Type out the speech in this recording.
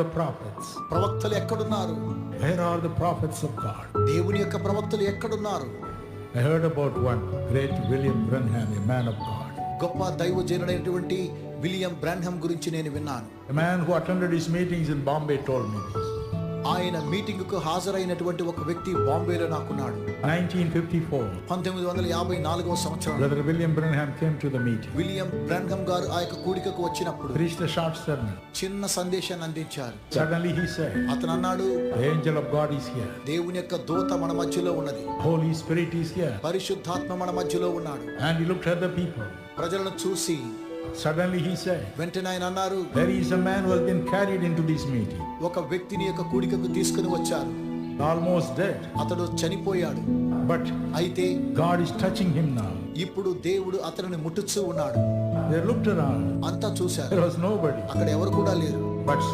the prophets? ప్రవక్తలు ఎక్కడున్నారు? Where are the prophets of God? దేవుని యొక్క ప్రవక్తలు ఎక్కడున్నారు? I heard about one great William Branham, a man of God. గొప్ప దైవజనుడైనటువంటి విలియం బ్రాన్హమ్ గురించి నేను విన్నాను. A man who attended his meetings in Bombay told me this. ఆయన మీటింగుకు హాజరైనటువంటి ఒక వ్యక్తి బాంబేలో నాకున్నాడు. 1954, 1954వ సంవత్సరం Brother William Branham came to the meeting. William Branham garu ఆ యొక్క కూడికకు వచ్చినప్పుడు Preached a short sermon. చిన్న సందేశాన్ని అందించారు. Suddenly he said, అతను అన్నాడు, the angel of God is here. దేవుని యొక్క దూత మన మధ్యలో ఉన్నది. Holy Spirit is here. పరిశుద్ధాత్మ మన మధ్యలో ఉన్నాడు. And he looked at the people. ప్రజలను చూసి Suddenly he said, వెంటనే ఆయన అన్నారు, there is a man who has been carried into this meeting, ఒక వ్యక్తిని యొక్క కూడికకు తీసుకుని వచ్చారు. almost dead. అతడు చనిపోయాడు. But అయితే God is touching him now. ఇప్పుడు దేవుడు అతనిని ముట్టుచూ ఉన్నాడు. They looked around. అంతా చూశారు. There was nobody. అక్కడ ఎవరు కూడా లేరు. But